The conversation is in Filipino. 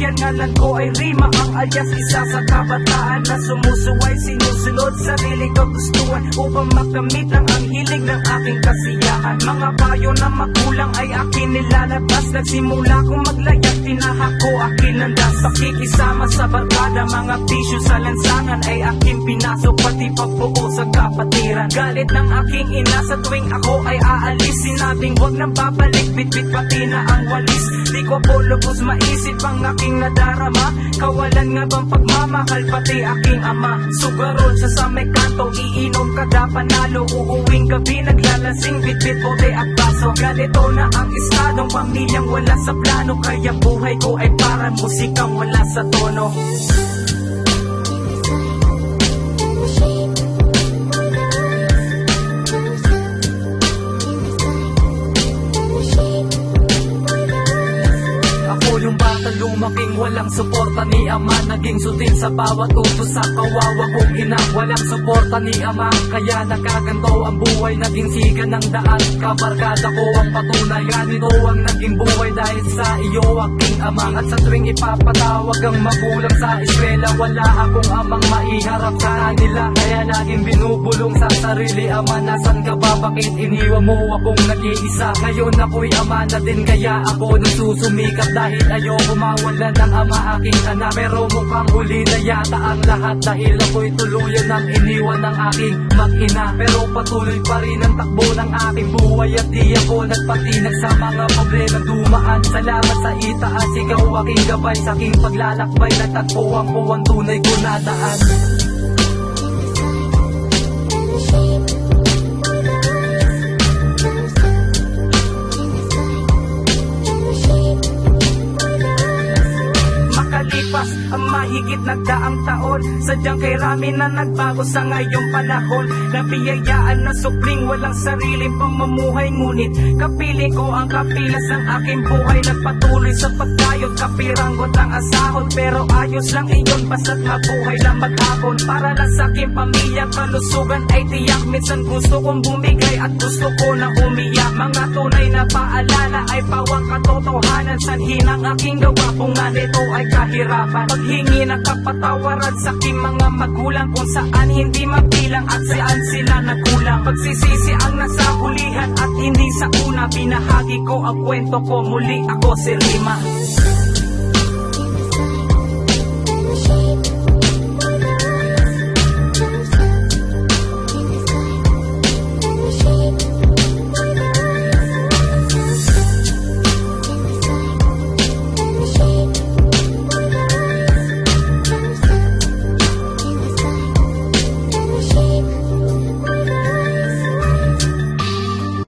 Yan ngalan ko ay Rima, ang alias isa sa kabataan na sumusuway, sinusunod sarili kagustuhan upang makamit lang ang hilig ng aking kasiyahan. Mga payo na magulang ay akin nilalabas, nagsimula kong maglayag, tinahako akin landas. Pakikisama sa barkada, mga bisyo sa lansangan ay aking pinasok, pati pagbuo sa kapatiran. Galit ng aking ina sa tuwing ako ay aalis, sinabing wag nang babalik, bitbit pati na ang walis. Di ko po lubos maisip ang aking nadarama, kawalan nga bang pagmamahal pati aking ama. Sugaron siya sa may kanto, iinom kada panalo, uuwing gabi naglalasing, bitbit bote at baso. Ganito na ang estadong pamilyang wala sa plano, kaya buhay ko ay parang musikang wala sa tono. Yung bata lumaking walang suporta ni ama, naging sutin sa bawat utos sa kawawa kong ina. Walang suporta ni ama, kaya nakaganto ang buhay, naging siga ng daan. Kabarkada ko ang patunay, ganito ang naging buhay dahil sa iyo aking ama. At sa tuwing ipapatawag ang magulang sa eskwela, wala akong amang maiharap sa kanila, kaya laging binubulong sa sarili. Ama, nasan ka ba? Bakit iniwan mo akong nag-iisa? Ngayon ako'y ama na din, kaya ako nagsusumikap dahil ayoko mawala ng ama aking anak. Pero mukhang huli na yata ang lahat, dahil ako'y tuluyan ng iniwan ng aking mag-ina. Pero patuloy pa rin ang takbo ng aking buhay, at di ako nagpatinag sa mga problemang dumaan. Salamat sa itaas, ikaw aking gabay, sa aking paglalakbay natagpuan ko ang tunay ko na daan. Ang mahigit nagdaang taon, sadyang kay rami na nagbago sa ngayong panahon. Nabiyayaan na supling, walang sariling pamumuhay, ngunit kapiling ko ang kapilas ng aking buhay. Nagpatuloy sa pagkayod, kapiranggot ang asahod, pero ayos lang iyon basta't mabuhay lang maghapon. Para lang sa aking pamilya, kalusugan ay tiyak. Minsan gusto kong bumigay at gusto ko na umiyak. Mga tunay na paalala ay pawang katotohanan, sanhi ng aking gawa, bunga nito ay kahirapan. Paghingi ng kapatawaran sa aking mga magulang, kung saan hindi mabilang at saan sila nagkulang. Pagsisisi ang nasa hulihan at hindi sa una, binahagi ko ang kwento ko, muli ako si Rima.